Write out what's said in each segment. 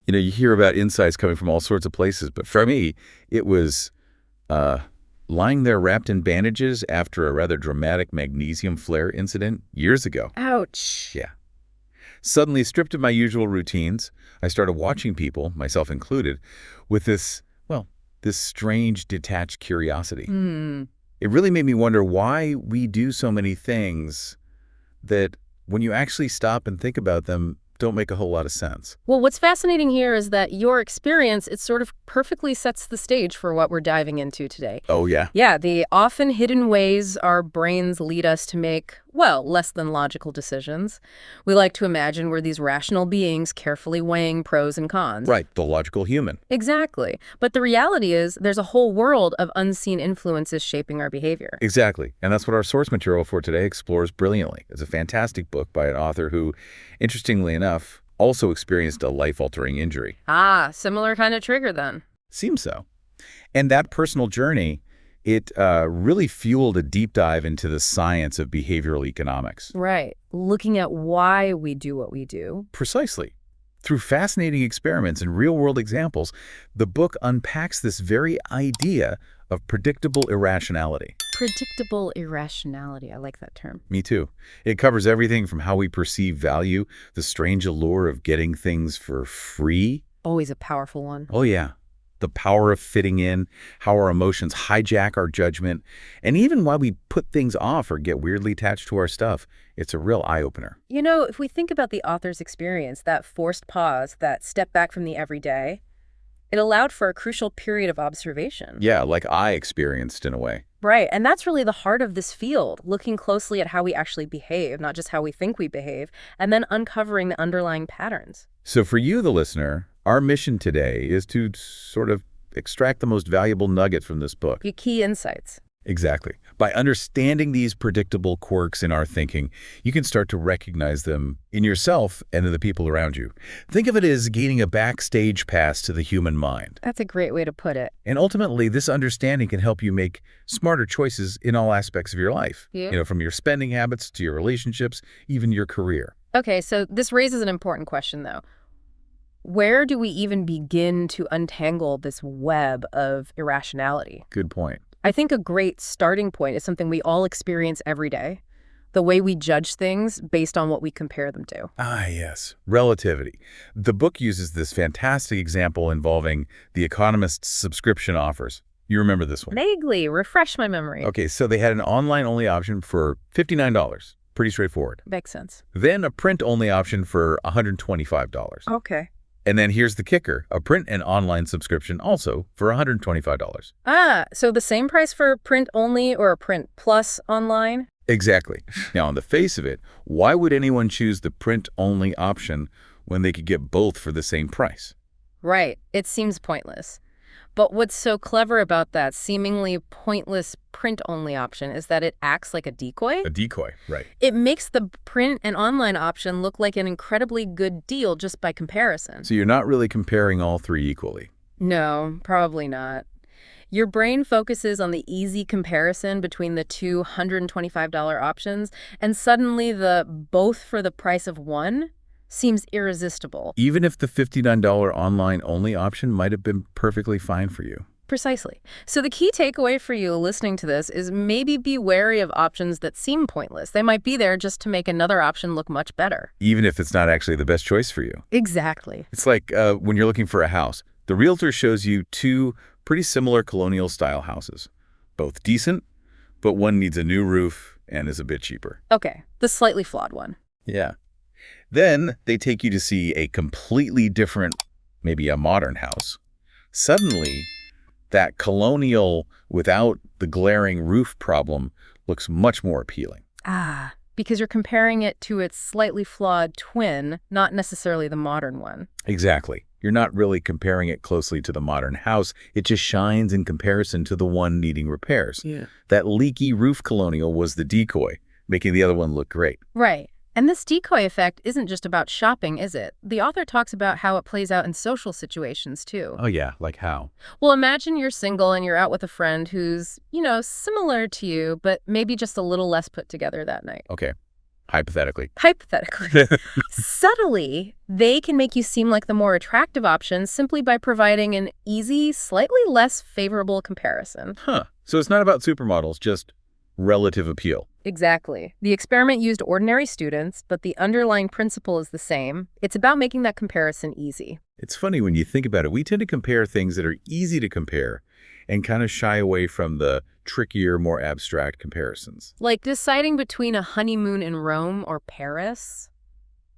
You hear about insights coming from all sorts of places, but for me, it was uh, lying there wrapped in bandages after a rather dramatic magnesium flare incident years ago. Ouch. Yeah. Suddenly stripped of my usual routines, I started watching people, myself included, with this strange detached curiosity. Hmm. It really made me wonder why we do so many things that, when you actually stop and think about them, don't make a whole lot of sense. Well, what's fascinating here is that your experience, it sort of perfectly sets the stage for what we're diving into today. Oh, yeah? Yeah, the often hidden ways our brains lead us to make, well, less than logical decisions. We like to imagine we're these rational beings carefully weighing pros and cons. Right, the logical human. Exactly. But the reality is there's a whole world of unseen influences shaping our behavior. Exactly. And that's what our source material for today explores brilliantly. It's a fantastic book by an author who, interestingly enough, also experienced a life-altering injury. Ah, similar kind of trigger then. Seems so. And that personal journey, it really fueled a deep dive into the science of behavioral economics. Right. Looking at why we do what we do. Precisely. Through fascinating experiments and real-world examples, the book unpacks this very idea of predictable irrationality. Predictable irrationality. I like that term. Me too. It covers everything from how we perceive value, the strange allure of getting things for free. Always a powerful one. Oh, yeah. The power of fitting in, how our emotions hijack our judgment, and even why we put things off or get weirdly attached to our stuff. It's a real eye-opener. You know, if we think about the author's experience, that forced pause, that step back from the everyday, it allowed for a crucial period of observation. Yeah, like I experienced in a way. Right, and that's really the heart of this field, looking closely at how we actually behave, not just how we think we behave, and then uncovering the underlying patterns. So for you, the listener, our mission today is to sort of extract the most valuable nugget from this book. Your key insights. Exactly. By understanding these predictable quirks in our thinking, you can start to recognize them in yourself and in the people around you. Think of it as gaining a backstage pass to the human mind. That's a great way to put it. And ultimately, this understanding can help you make smarter choices in all aspects of your life. Yeah. From your spending habits to your relationships, even your career. Okay, so this raises an important question, though. Where do we even begin to untangle this web of irrationality? Good point. I think a great starting point is something we all experience every day. The way we judge things based on what we compare them to. Ah, yes. Relativity. The book uses this fantastic example involving The Economist's subscription offers. You remember this one? Vaguely. Refresh my memory. Okay, so they had an online-only option for $59. Pretty straightforward. Makes sense. Then a print-only option for $125. Okay. And then here's the kicker, a print and online subscription also for $125. Ah, so the same price for print only or a print plus online? Exactly. Now, on the face of it, why would anyone choose the print-only option when they could get both for the same price? Right. It seems pointless. But what's so clever about that seemingly pointless print-only option is that it acts like a decoy. A decoy, right. It makes the print and online option look like an incredibly good deal just by comparison. So you're not really comparing all three equally. No, probably not. Your brain focuses on the easy comparison between the two $125 options, and suddenly the both for the price of one seems irresistible. Even if the $59 online-only option might have been perfectly fine for you. Precisely. So the key takeaway for you listening to this is maybe be wary of options that seem pointless. They might be there just to make another option look much better. Even if it's not actually the best choice for you. Exactly. It's like when you're looking for a house. The realtor shows you two pretty similar colonial-style houses. Both decent, but one needs a new roof and is a bit cheaper. Okay, the slightly flawed one. Yeah. Then they take you to see a completely different, maybe a modern house. Suddenly, that colonial without the glaring roof problem looks much more appealing. Ah, because you're comparing it to its slightly flawed twin, not necessarily the modern one. Exactly. You're not really comparing it closely to the modern house. It just shines in comparison to the one needing repairs. Yeah. That leaky roof colonial was the decoy, making the other one look great. Right. And this decoy effect isn't just about shopping, is it? The author talks about how it plays out in social situations, too. Oh, yeah. Like how? Well, imagine you're single and you're out with a friend who's, similar to you, but maybe just a little less put together that night. Okay. Hypothetically. Hypothetically. Subtly, they can make you seem like the more attractive option simply by providing an easy, slightly less favorable comparison. Huh. So it's not about supermodels, just relative appeal. Exactly. The experiment used ordinary students, but the underlying principle is the same. It's about making that comparison easy. It's funny when you think about it. We tend to compare things that are easy to compare and kind of shy away from the trickier, more abstract comparisons. Like deciding between a honeymoon in Rome or Paris?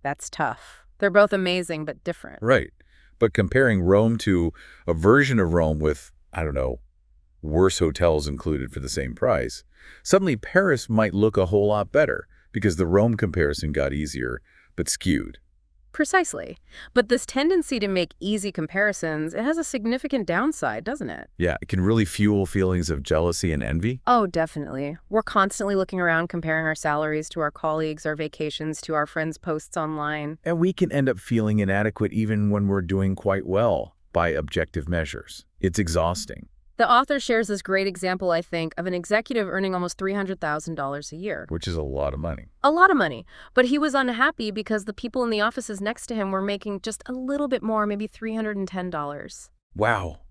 That's tough. They're both amazing, but different. Right. But comparing Rome to a version of Rome with, I don't know, worse hotels included for the same price, suddenly Paris might look a whole lot better because the Rome comparison got easier, but skewed. Precisely. But this tendency to make easy comparisons, it has a significant downside, doesn't it? Yeah, it can really fuel feelings of jealousy and envy. Oh, definitely. We're constantly looking around comparing our salaries to our colleagues, our vacations to our friends' posts online. And we can end up feeling inadequate even when we're doing quite well by objective measures. It's exhausting. The author shares this great example, I think, of an executive earning almost $300,000 a year. Which is a lot of money. A lot of money. But he was unhappy because the people in the offices next to him were making just a little bit more, maybe $310. Wow.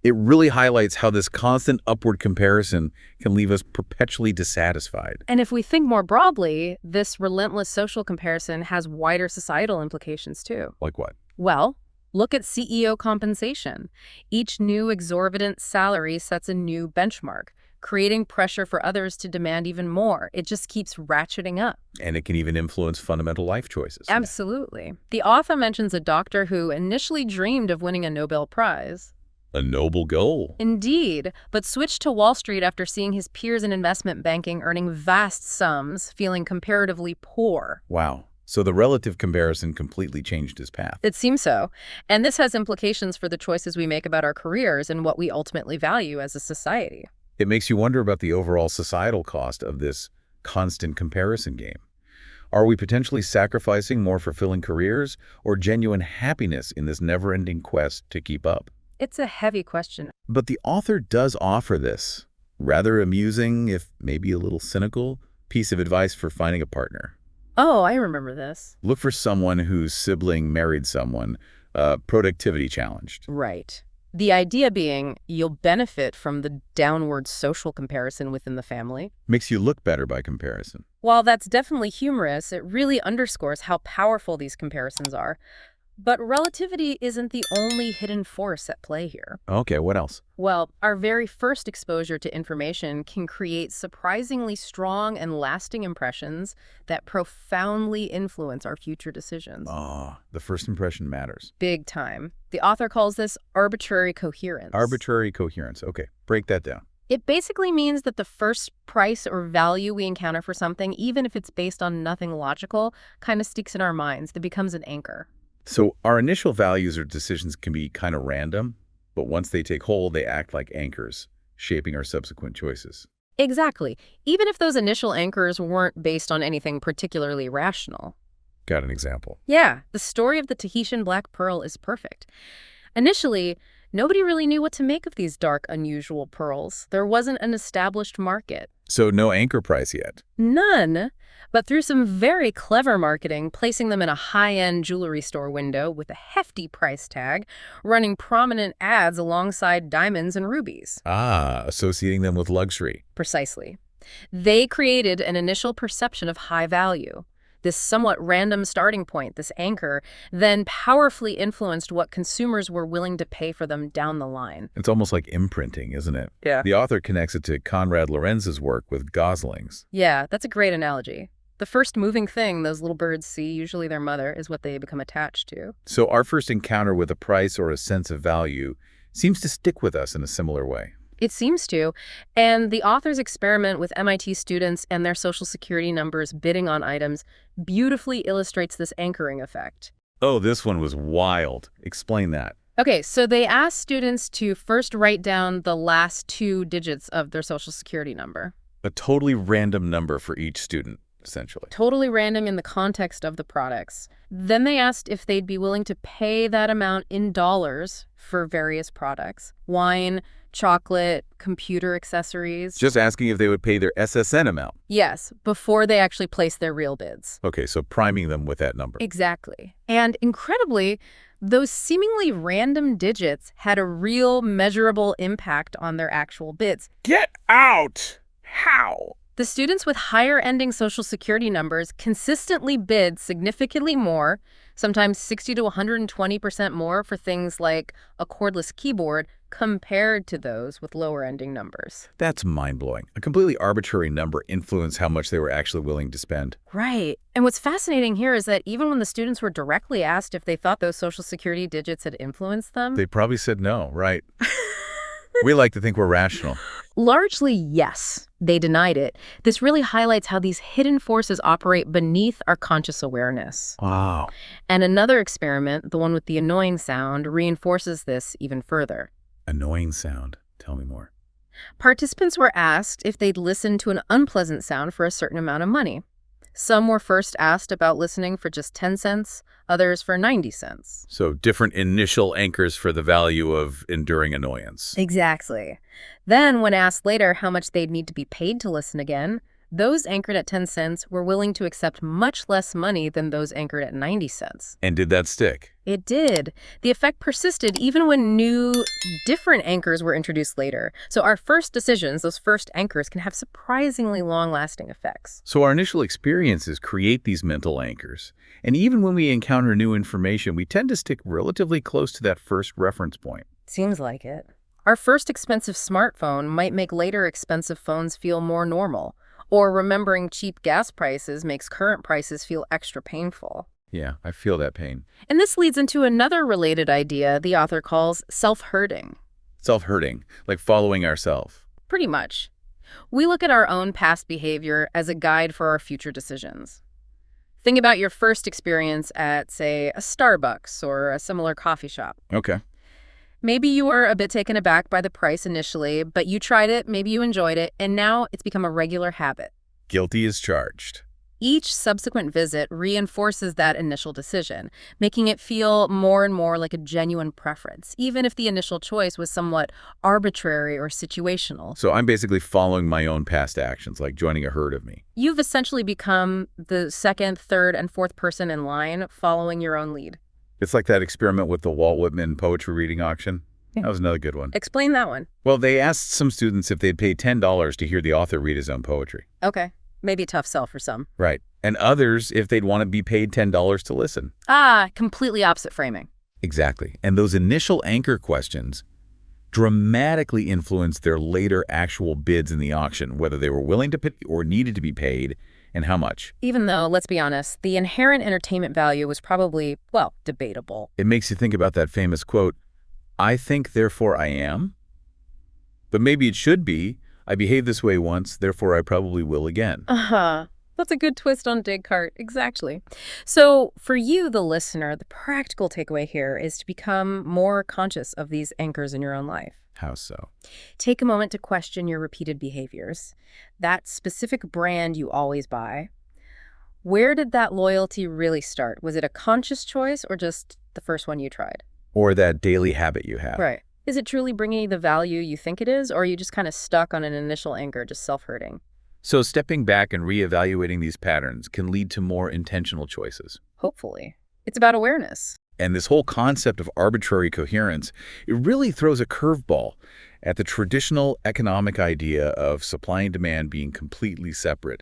It really highlights how this constant upward comparison can leave us perpetually dissatisfied. And if we think more broadly, this relentless social comparison has wider societal implications too. Like what? Well, look at CEO compensation. Each new exorbitant salary sets a new benchmark, creating pressure for others to demand even more. It just keeps ratcheting up. And it can even influence fundamental life choices. Absolutely. The author mentions a doctor who initially dreamed of winning a Nobel Prize. A noble goal. Indeed, but switched to Wall Street after seeing his peers in investment banking earning vast sums, feeling comparatively poor. Wow. So the relative comparison completely changed his path. It seems so. And this has implications for the choices we make about our careers and what we ultimately value as a society. It makes you wonder about the overall societal cost of this constant comparison game. Are we potentially sacrificing more fulfilling careers or genuine happiness in this never-ending quest to keep up? It's a heavy question. But the author does offer this rather amusing, if maybe a little cynical, piece of advice for finding a partner. Oh, I remember this. Look for someone whose sibling married someone, productivity challenged. Right. The idea being you'll benefit from the downward social comparison within the family. Makes you look better by comparison. While that's definitely humorous, it really underscores how powerful these comparisons are. But relativity isn't the only hidden force at play here. Okay, what else? Well, our very first exposure to information can create surprisingly strong and lasting impressions that profoundly influence our future decisions. Oh, the first impression matters. Big time. The author calls this arbitrary coherence. Arbitrary coherence. Okay, break that down. It basically means that the first price or value we encounter for something, even if it's based on nothing logical, kind of sticks in our minds. That becomes an anchor. So our initial values or decisions can be kind of random, but once they take hold, they act like anchors, shaping our subsequent choices. Exactly. Even if those initial anchors weren't based on anything particularly rational. Got an example? Yeah, the story of the Tahitian black pearl is perfect. Initially, nobody really knew what to make of these dark, unusual pearls. There wasn't an established market. So no anchor price yet? None. But through some very clever marketing, placing them in a high-end jewelry store window with a hefty price tag, running prominent ads alongside diamonds and rubies. Ah, associating them with luxury. Precisely. They created an initial perception of high value. This somewhat random starting point, this anchor, then powerfully influenced what consumers were willing to pay for them down the line. It's almost like imprinting, isn't it? Yeah. The author connects it to Konrad Lorenz's work with goslings. Yeah, that's a great analogy. The first moving thing those little birds see, usually their mother, is what they become attached to. So our first encounter with a price or a sense of value seems to stick with us in a similar way. It seems to. And the author's experiment with MIT students and their Social Security numbers bidding on items beautifully illustrates this anchoring effect. Oh, this one was wild. Explain that. Okay, so they asked students to first write down the last 2 digits of their Social Security number. A totally random number for each student, essentially. Totally random in the context of the products. Then they asked if they'd be willing to pay that amount in dollars for various products. Wine, chocolate, computer accessories. Just asking if they would pay their SSN amount. Yes, before they actually place their real bids. Okay, so priming them with that number. Exactly. And incredibly, those seemingly random digits had a real measurable impact on their actual bids. Get out! How? The students with higher ending Social Security numbers consistently bid significantly more, sometimes 60 to 120% more for things like a cordless keyboard compared to those with lower ending numbers. That's mind-blowing. A completely arbitrary number influenced how much they were actually willing to spend. Right. And what's fascinating here is that even when the students were directly asked if they thought those Social Security digits had influenced them, They probably said no, right? We like to think we're rational. largely, yes, they denied it. This really highlights how these hidden forces operate beneath our conscious awareness. Wow. And another experiment, the one with the annoying sound, reinforces this even further. Annoying sound. Tell me more. Participants were asked if they'd listen to an unpleasant sound for a certain amount of money. Some were first asked about listening for just 10 cents, others for 90 cents. So different initial anchors for the value of enduring annoyance. Exactly. Then, when asked later how much they'd need to be paid to listen again, those anchored at 10 cents were willing to accept much less money than those anchored at 90 cents. And did that stick? It did. The effect persisted even when new, different anchors were introduced later. So our first decisions, those first anchors, can have surprisingly long-lasting effects. So our initial experiences create these mental anchors. And even when we encounter new information, we tend to stick relatively close to that first reference point. Seems like it. Our first expensive smartphone might make later expensive phones feel more normal. Or remembering cheap gas prices makes current prices feel extra painful. Yeah, I feel that pain. And this leads into another related idea the author calls self-hurting. Self-hurting, like following ourselves. Pretty much. We look at our own past behavior as a guide for our future decisions. Think about your first experience at, say, a Starbucks or a similar coffee shop. Okay. Maybe you were a bit taken aback by the price initially, but you tried it, maybe you enjoyed it, and now it's become a regular habit. Guilty as charged. Each subsequent visit reinforces that initial decision, making it feel more and more like a genuine preference, even if the initial choice was somewhat arbitrary or situational. So I'm basically following my own past actions, like joining a herd of me. You've essentially become the second, third, and fourth person in line, following your own lead. It's like that experiment with the Walt Whitman poetry reading auction. Yeah. That was another good one. Explain that one. Well, they asked some students if they'd pay $10 to hear the author read his own poetry. Okay. Maybe a tough sell for some. Right. And others if they'd want to be paid $10 to listen. Ah, completely opposite framing. Exactly. And those initial anchor questions dramatically influenced their later actual bids in the auction, whether they were willing to pay or needed to be paid, and how much. Even though, let's be honest, the inherent entertainment value was probably, well, debatable. It makes you think about that famous quote, "I think, therefore I am." But maybe it should be, "I behaved this way once, therefore I probably will again." Uh-huh. That's a good twist on Descartes. Exactly. So for you, the listener, the practical takeaway here is to become more conscious of these anchors in your own life. How so? Take a moment to question your repeated behaviors, that specific brand you always buy. Where did that loyalty really start? Was it a conscious choice or just the first one you tried? Or that daily habit you have. Right. Is it truly bringing you the value you think it is, or are you just kind of stuck on an initial anchor, just self-hurting? So stepping back and reevaluating these patterns can lead to more intentional choices. Hopefully. It's about awareness. And this whole concept of arbitrary coherence, it really throws a curveball at the traditional economic idea of supply and demand being completely separate,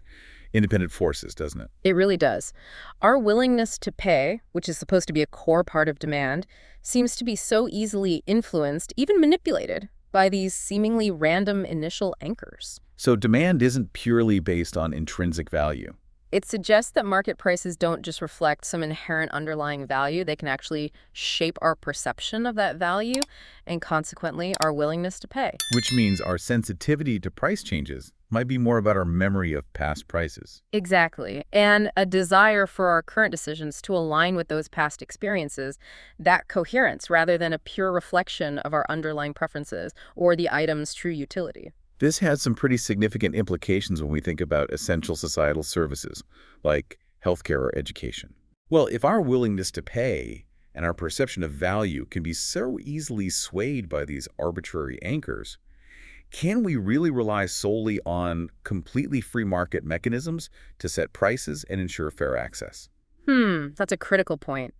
independent forces, doesn't it? It really does. Our willingness to pay, which is supposed to be a core part of demand, seems to be so easily influenced, even manipulated, by these seemingly random initial anchors. So demand isn't purely based on intrinsic value. It suggests that market prices don't just reflect some inherent underlying value. They can actually shape our perception of that value and consequently our willingness to pay. Which means our sensitivity to price changes might be more about our memory of past prices. Exactly. And a desire for our current decisions to align with those past experiences, that coherence rather than a pure reflection of our underlying preferences or the item's true utility. This has some pretty significant implications when we think about essential societal services, like healthcare or education. Well, if our willingness to pay and our perception of value can be so easily swayed by these arbitrary anchors. Can we really rely solely on completely free market mechanisms to set prices and ensure fair access? That's a critical point.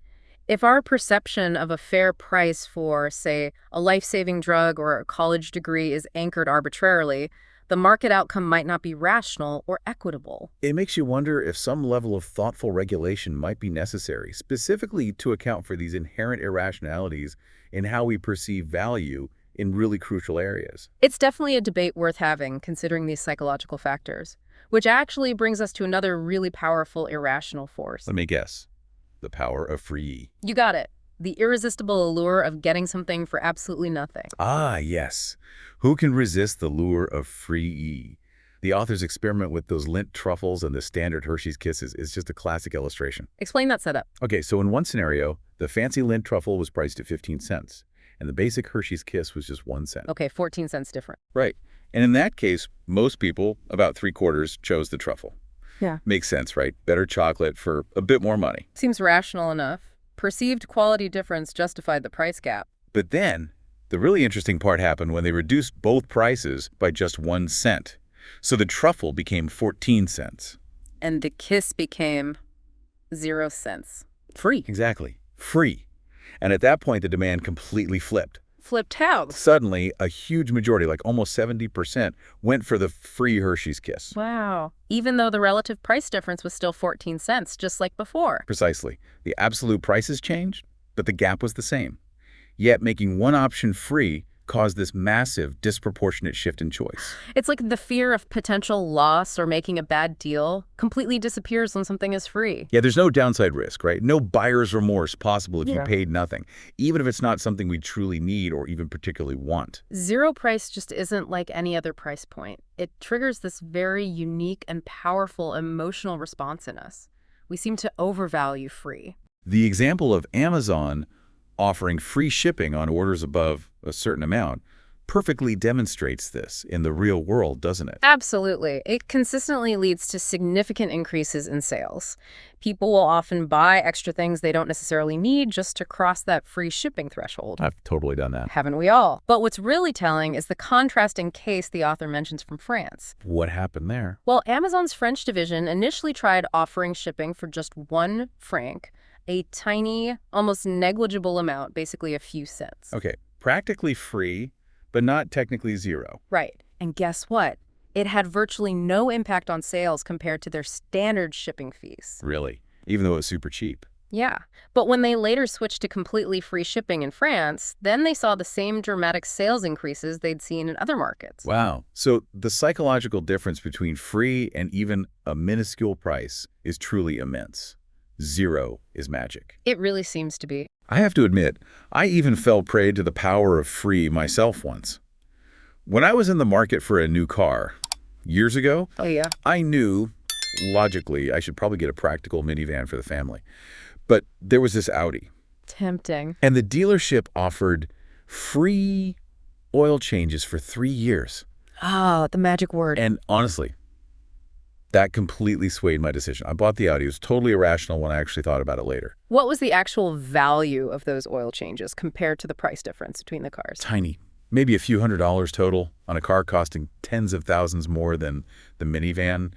If our perception of a fair price for, say, a life-saving drug or a college degree is anchored arbitrarily, the market outcome might not be rational or equitable. It makes you wonder if some level of thoughtful regulation might be necessary, specifically to account for these inherent irrationalities in how we perceive value in really crucial areas. It's definitely a debate worth having, considering these psychological factors, which actually brings us to another really powerful irrational force. Let me guess. The power of free. You got it. The irresistible allure of getting something for absolutely nothing. Ah, yes. Who can resist the lure of free? The author's experiment with those lint truffles and the standard Hershey's Kisses is just a classic illustration. Explain that setup. Okay, so in one scenario, the fancy lint truffle was priced at 15 cents, and the basic Hershey's Kiss was just 1 cent. Okay, 14 cents different. Right. And in that case, most people, about 3/4, chose the truffle. Yeah. Makes sense, right? Better chocolate for a bit more money. Seems rational enough. Perceived quality difference justified the price gap. But then, the really interesting part happened when they reduced both prices by just 1 cent. So the truffle became 14 cents. And the kiss became 0 cents. Free. Exactly. Free. And at that point, the demand completely flipped. Flipped how? Suddenly, a huge majority, like almost 70%, went for the free Hershey's Kiss. Wow. Even though the relative price difference was still 14 cents, just like before. Precisely. The absolute prices changed, but the gap was the same. Yet making one option free caused this massive, disproportionate shift in choice. It's like the fear of potential loss or making a bad deal completely disappears when something is free. Yeah, there's no downside risk, right? No buyer's remorse possible if you paid nothing, even if it's not something we truly need or even particularly want. Zero price just isn't like any other price point. It triggers this very unique and powerful emotional response in us. We seem to overvalue free. The example of Amazon offering free shipping on orders above a certain amount perfectly demonstrates this in the real world, doesn't it? Absolutely. It consistently leads to significant increases in sales. People will often buy extra things they don't necessarily need just to cross that free shipping threshold. I've totally done that. Haven't we all? But what's really telling is the contrasting case the author mentions from France. What happened there? Well, Amazon's French division initially tried offering shipping for just 1 franc, a tiny, almost negligible amount, basically a few cents. Okay, practically free, but not technically zero. Right. And guess what? It had virtually no impact on sales compared to their standard shipping fees. Really? Even though it was super cheap. Yeah. But when they later switched to completely free shipping in France, then they saw the same dramatic sales increases they'd seen in other markets. Wow. So the psychological difference between free and even a minuscule price is truly immense. Zero is magic. It really seems to be. I have to admit, I even fell prey to the power of free myself once. When I was in the market for a new car, years ago, Oh, yeah. I knew, logically, I should probably get a practical minivan for the family. But there was this Audi. Tempting. And the dealership offered free oil changes for 3 years. Ah, the magic word. And honestly, that completely swayed my decision. I bought the Audi. It was totally irrational when I actually thought about it later. What was the actual value of those oil changes compared to the price difference between the cars? Tiny. Maybe a few $100s total on a car costing tens of thousands more than the minivan.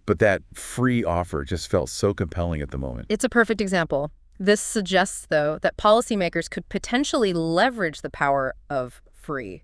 But that free offer just felt so compelling at the moment. It's a perfect example. This suggests, though, that policymakers could potentially leverage the power of free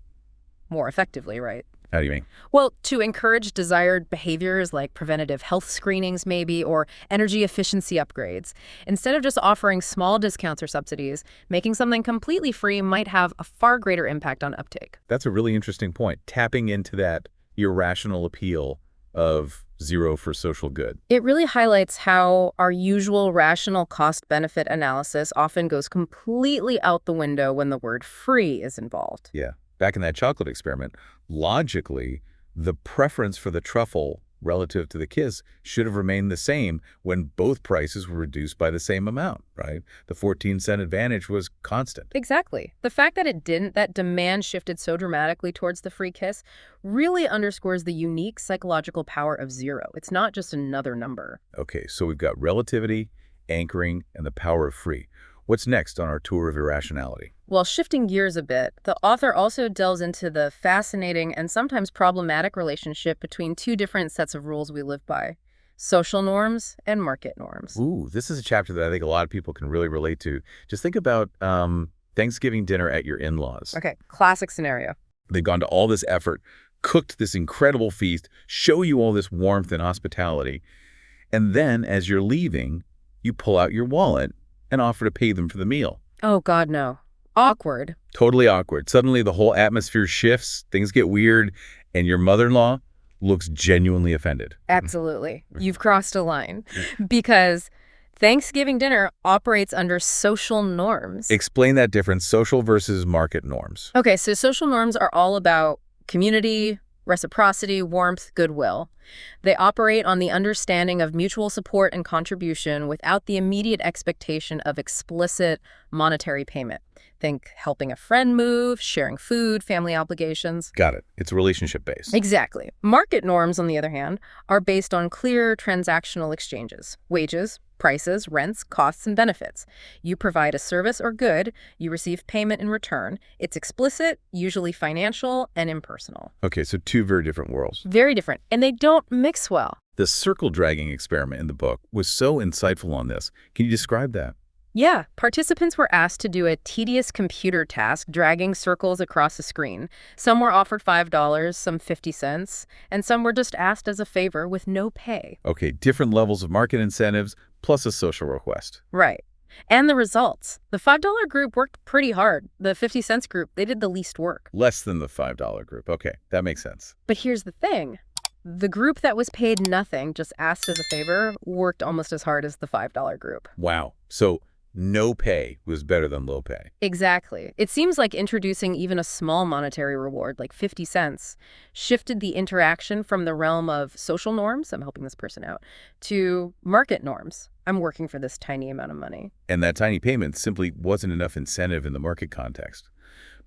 more effectively, right? How do you mean? Well, to encourage desired behaviors like preventative health screenings maybe, or energy efficiency upgrades. Instead of just offering small discounts or subsidies, making something completely free might have a far greater impact on uptake. That's a really interesting point. Tapping into that irrational appeal of zero for social good. It really highlights how our usual rational cost-benefit analysis often goes completely out the window when the word free is involved. Yeah. Back in that chocolate experiment, logically, the preference for the truffle relative to the kiss should have remained the same when both prices were reduced by the same amount, right? The 14-cent advantage was constant. Exactly. The fact that it didn't, that demand shifted so dramatically towards the free kiss, really underscores the unique psychological power of zero. It's not just another number. Okay, so we've got relativity, anchoring, and the power of free. What's next on our tour of irrationality? Well, shifting gears a bit, the author also delves into the fascinating and sometimes problematic relationship between two different sets of rules we live by: social norms and market norms. Ooh, this is a chapter that I think a lot of people can really relate to. Just think about Thanksgiving dinner at your in-laws. Okay, classic scenario. They've gone to all this effort, cooked this incredible feast, show you all this warmth and hospitality, and then as you're leaving, you pull out your wallet and offer to pay them for the meal. Oh, God, no. Awkward. Totally awkward. Suddenly the whole atmosphere shifts, things get weird, and your mother-in-law looks genuinely offended. Absolutely. You've crossed a line. Because Thanksgiving dinner operates under social norms. Explain that difference, social versus market norms. Okay, so social norms are all about community, reciprocity, warmth, goodwill. They operate on the understanding of mutual support and contribution without the immediate expectation of explicit monetary payment. Think helping a friend move, sharing food, family obligations. Got it. It's relationship-based. Exactly. Market norms, on the other hand, are based on clear transactional exchanges: wages, prices, rents, costs, and benefits. You provide a service or good, you receive payment in return. It's explicit, usually financial, and impersonal. Okay, so two very different worlds. Very different, and they don't mix well. The circle-dragging experiment in the book was so insightful on this. Can you describe that? Yeah, participants were asked to do a tedious computer task, dragging circles across a screen. Some were offered $5, some 50 cents, and some were just asked as a favor with no pay. Okay, different levels of market incentives plus a social request. Right. And the results. The $5 group worked pretty hard. The 50 cents group, they did the least work. Less than the $5 group. Okay, that makes sense. But here's the thing. The group that was paid nothing, just asked as a favor, worked almost as hard as the $5 group. Wow. So no pay was better than low pay. Exactly. It seems like introducing even a small monetary reward, like 50 cents, shifted the interaction from the realm of social norms, I'm helping this person out, to market norms. I'm working for this tiny amount of money. And that tiny payment simply wasn't enough incentive in the market context.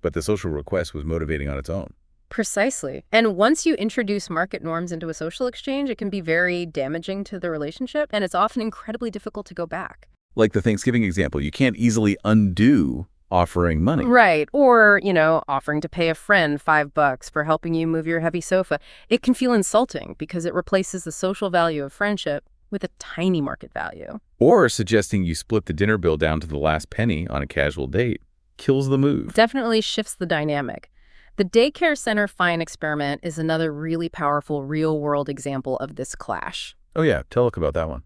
But the social request was motivating on its own. Precisely. And once you introduce market norms into a social exchange, it can be very damaging to the relationship, and it's often incredibly difficult to go back. Like the Thanksgiving example, you can't easily undo offering money. Right. Or, offering to pay a friend $5 for helping you move your heavy sofa. It can feel insulting because it replaces the social value of friendship with a tiny market value. Or suggesting you split the dinner bill down to the last penny on a casual date kills the move. Definitely shifts the dynamic. The daycare center fine experiment is another really powerful real-world example of this clash. Oh yeah, tell us about that one.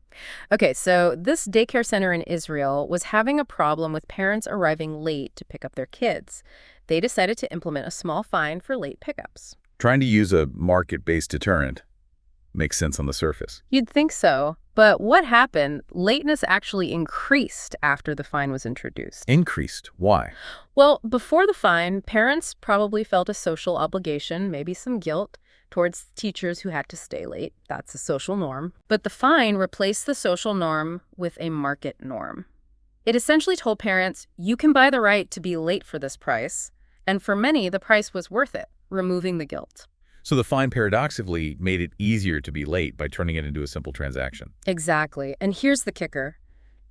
Okay, so this daycare center in Israel was having a problem with parents arriving late to pick up their kids. They decided to implement a small fine for late pickups. Trying to use a market-based deterrent makes sense on the surface. You'd think so, but what happened? Lateness actually increased after the fine was introduced. Increased? Why? Well, before the fine, parents probably felt a social obligation, maybe some guilt, towards teachers who had to stay late. That's a social norm. But the fine replaced the social norm with a market norm. It essentially told parents, you can buy the right to be late for this price, and for many, the price was worth it, removing the guilt. So the fine paradoxically made it easier to be late by turning it into a simple transaction. Exactly. And here's the kicker.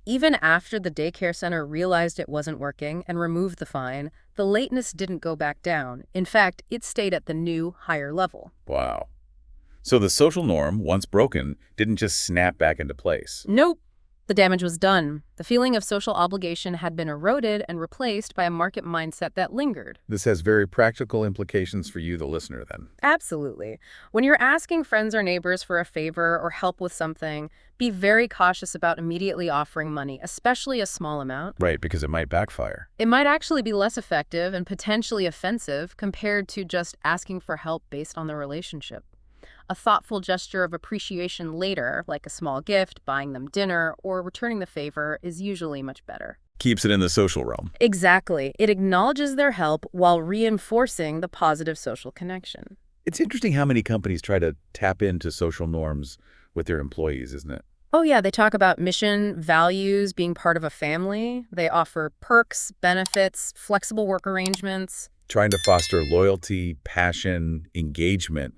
Even after the daycare center realized it wasn't working and removed the fine, the lateness didn't go back down. In fact, it stayed at the new, higher level. Wow. So the social norm, once broken, didn't just snap back into place. Nope. The damage was done. The feeling of social obligation had been eroded and replaced by a market mindset that lingered. This has very practical implications for you, the listener, then. Absolutely. When you're asking friends or neighbors for a favor or help with something, be very cautious about immediately offering money, especially a small amount. Right, because it might backfire. It might actually be less effective and potentially offensive compared to just asking for help based on the relationship. A thoughtful gesture of appreciation later, like a small gift, buying them dinner, or returning the favor, is usually much better. Keeps it in the social realm. Exactly. It acknowledges their help while reinforcing the positive social connection. It's interesting how many companies try to tap into social norms with their employees, isn't it? Oh yeah, they talk about mission, values, being part of a family. They offer perks, benefits, flexible work arrangements. Trying to foster loyalty, passion, engagement,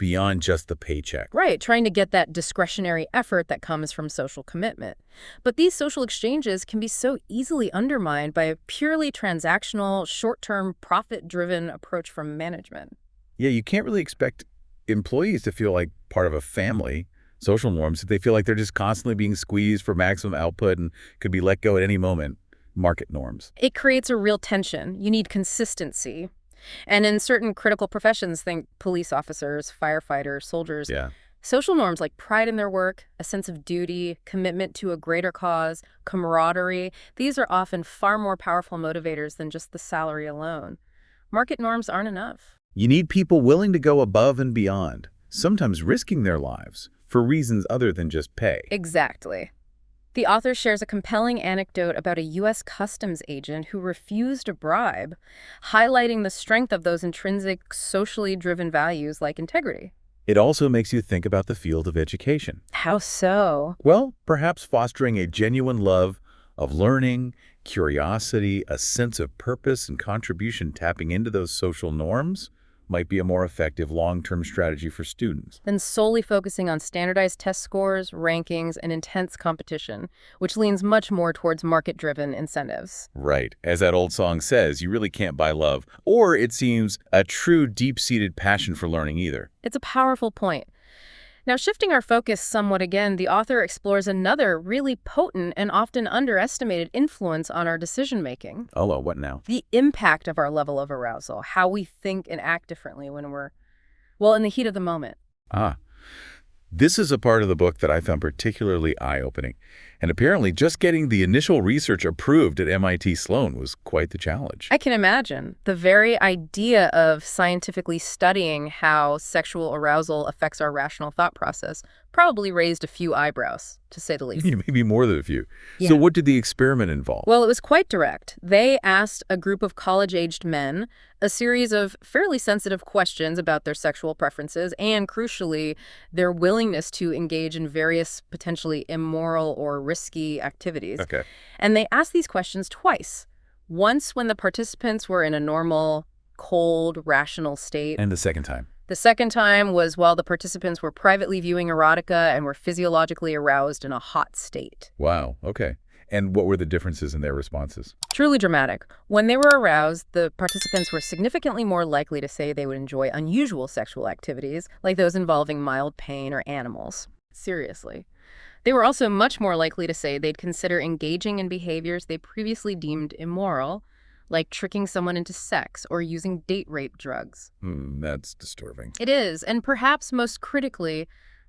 beyond just the paycheck. Right, trying to get that discretionary effort that comes from social commitment. But these social exchanges can be so easily undermined by a purely transactional, short-term, profit-driven approach from management. Yeah, you can't really expect employees to feel like part of a family, social norms, if they feel like they're just constantly being squeezed for maximum output and could be let go at any moment. Market norms. It creates a real tension. You need consistency. And in certain critical professions, think police officers, firefighters, soldiers, Yeah. social norms like pride in their work, a sense of duty, commitment to a greater cause, camaraderie, these are often far more powerful motivators than just the salary alone. Market norms aren't enough. You need people willing to go above and beyond, sometimes risking their lives for reasons other than just pay. Exactly. The author shares a compelling anecdote about a U.S. customs agent who refused a bribe, highlighting the strength of those intrinsic, socially driven values like integrity. It also makes you think about the field of education. How so? Well, perhaps fostering a genuine love of learning, curiosity, a sense of purpose and contribution, tapping into those social norms might be a more effective long-term strategy for students. Than solely focusing on standardized test scores, rankings, and intense competition, which leans much more towards market-driven incentives. Right. As that old song says, you really can't buy love, or it seems a true deep-seated passion for learning either. It's a powerful point. Now, shifting our focus somewhat again, the author explores another really potent and often underestimated influence on our decision-making. Oh, well, what now? The impact of our level of arousal, how we think and act differently when we're, well, in the heat of the moment. This is a part of the book that I found particularly eye-opening. And apparently, just getting the initial research approved at MIT Sloan was quite the challenge. I can imagine. The very idea of scientifically studying how sexual arousal affects our rational thought process probably raised a few eyebrows, to say the least. Maybe more than a few. Yeah. So what did the experiment involve? Well, it was quite direct. They asked a group of college-aged men a series of fairly sensitive questions about their sexual preferences and, crucially, their willingness to engage in various potentially immoral or risky activities. Okay. And they asked these questions twice. Once when the participants were in a normal, cold, rational state. And the second time? The second time was while the participants were privately viewing erotica and were physiologically aroused in a hot state. Wow. Okay. And what were the differences in their responses? Truly dramatic. When they were aroused, the participants were significantly more likely to say they would enjoy unusual sexual activities, like those involving mild pain or animals. Seriously. They were also much more likely to say they'd consider engaging in behaviors they previously deemed immoral, like tricking someone into sex or using date rape drugs. That's disturbing. It is, and perhaps most critically,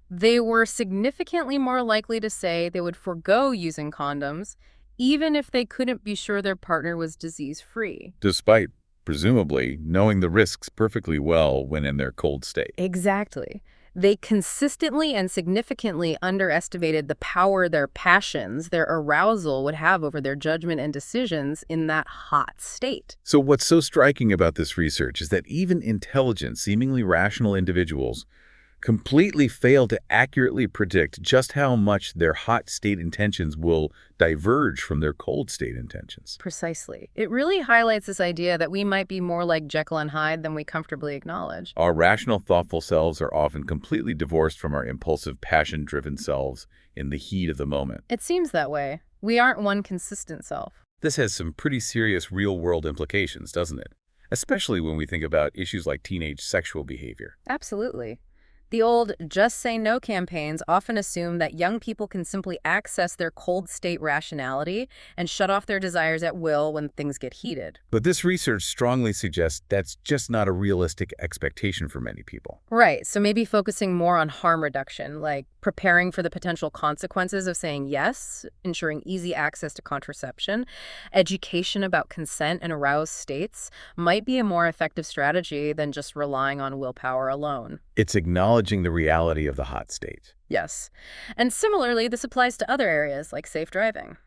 they were significantly more likely to say they would forego using condoms, even if they couldn't be sure their partner was disease-free. Despite, presumably, knowing the risks perfectly well when in their cold state. Exactly. They consistently and significantly underestimated the power their passions, their arousal would have over their judgment and decisions in that hot state. So what's so striking about this research is that even intelligent, seemingly rational individuals completely fail to accurately predict just how much their hot state intentions will diverge from their cold state intentions. Precisely. It really highlights this idea that we might be more like Jekyll and Hyde than we comfortably acknowledge. Our rational, thoughtful selves are often completely divorced from our impulsive, passion-driven selves in the heat of the moment. It seems that way. We aren't one consistent self. This has some pretty serious real-world implications, doesn't it? Especially when we think about issues like teenage sexual behavior. Absolutely. The old Just Say No campaigns often assume that young people can simply access their cold state rationality and shut off their desires at will when things get heated. But this research strongly suggests that's just not a realistic expectation for many people. Right, so maybe focusing more on harm reduction, like preparing for the potential consequences of saying yes, ensuring easy access to contraception, education about consent and aroused states might be a more effective strategy than just relying on willpower alone. It's acknowledging the reality of the hot state. Yes. And similarly, this applies to other areas like safe driving.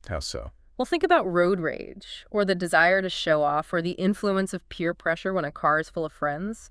How so? Well, think about road rage, or the desire to show off, or the influence of peer pressure when a car is full of friends.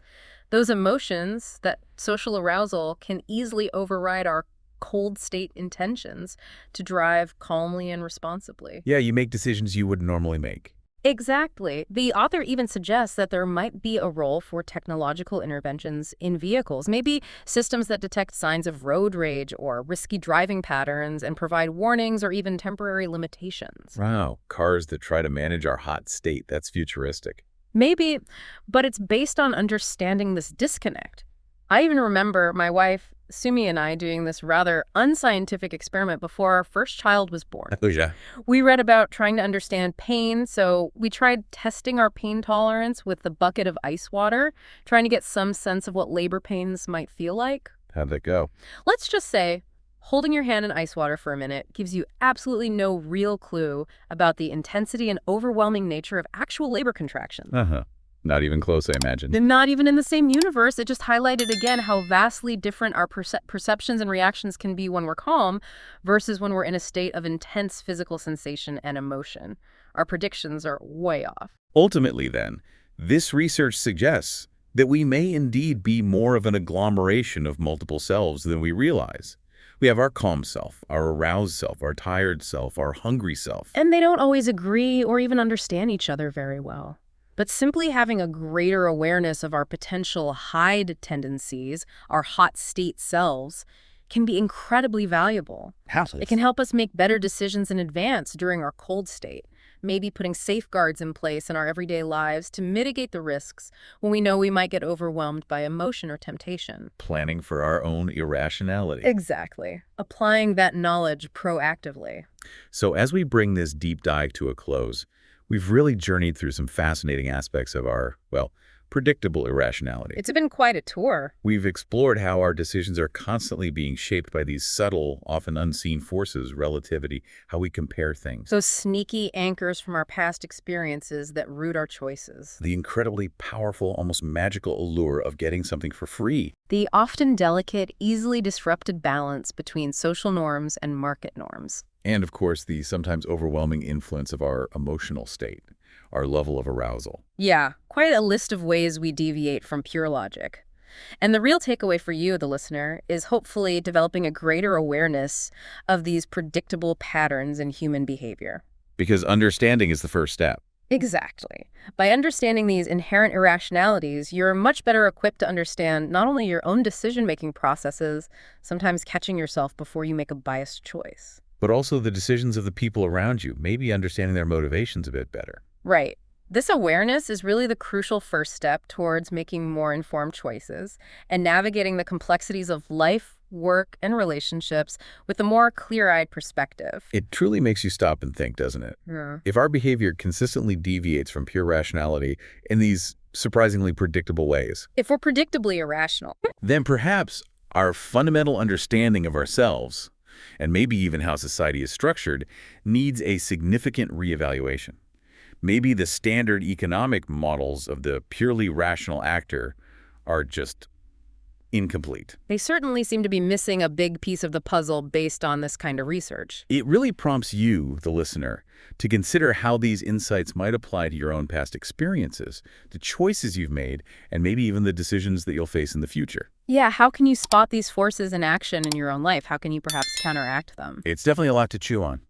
Those emotions, that social arousal, can easily override our cold state intentions to drive calmly and responsibly. Yeah, you make decisions you wouldn't normally make. Exactly. The author even suggests that there might be a role for technological interventions in vehicles, maybe systems that detect signs of road rage or risky driving patterns and provide warnings or even temporary limitations. Wow, cars that try to manage our hot state. That's futuristic. Maybe, but it's based on understanding this disconnect. I even remember my wife, Sumi, and I doing this rather unscientific experiment before our first child was born. Oh, yeah. We read about trying to understand pain, so we tried testing our pain tolerance with the bucket of ice water, trying to get some sense of what labor pains might feel like. How'd that go? Let's just say, holding your hand in ice water for a minute gives you absolutely no real clue about the intensity and overwhelming nature of actual labor contractions. Uh-huh. Not even close, I imagine. They're not even in the same universe. It just highlighted again how vastly different our perceptions and reactions can be when we're calm versus when we're in a state of intense physical sensation and emotion. Our predictions are way off. Ultimately, then, this research suggests that we may indeed be more of an agglomeration of multiple selves than we realize. We have our calm self, our aroused self, our tired self, our hungry self. And they don't always agree or even understand each other very well. But simply having a greater awareness of our potential hide tendencies, our hot state selves, can be incredibly valuable. It can help us make better decisions in advance during our cold state, maybe putting safeguards in place in our everyday lives to mitigate the risks when we know we might get overwhelmed by emotion or temptation. Planning for our own irrationality. Exactly. Applying that knowledge proactively. So as we bring this deep dive to a close, we've really journeyed through some fascinating aspects of our, well, predictable irrationality. It's been quite a tour. We've explored how our decisions are constantly being shaped by these subtle, often unseen forces, relativity, how we compare things. Those sneaky anchors from our past experiences that root our choices. The incredibly powerful, almost magical allure of getting something for free. The often delicate, easily disrupted balance between social norms and market norms. And, of course, the sometimes overwhelming influence of our emotional state, our level of arousal. Yeah, quite a list of ways we deviate from pure logic. And the real takeaway for you, the listener, is hopefully developing a greater awareness of these predictable patterns in human behavior. Because understanding is the first step. Exactly. By understanding these inherent irrationalities, you're much better equipped to understand not only your own decision-making processes, sometimes catching yourself before you make a biased choice. But also the decisions of the people around you, maybe understanding their motivations a bit better. Right. This awareness is really the crucial first step towards making more informed choices and navigating the complexities of life, work, and relationships with a more clear-eyed perspective. It truly makes you stop and think, doesn't it? Yeah. If our behavior consistently deviates from pure rationality in these surprisingly predictable ways, If we're predictably irrational, then perhaps our fundamental understanding of ourselves, and maybe even how society is structured, needs a significant reevaluation. Maybe the standard economic models of the purely rational actor are just incomplete. they certainly seem to be missing a big piece of the puzzle based on this kind of research. It really prompts you, the listener, to consider how these insights might apply to your own past experiences, the choices you've made, and maybe even the decisions that you'll face in the future. Yeah, how can you spot these forces in action in your own life? How can you perhaps counteract them? It's definitely a lot to chew on.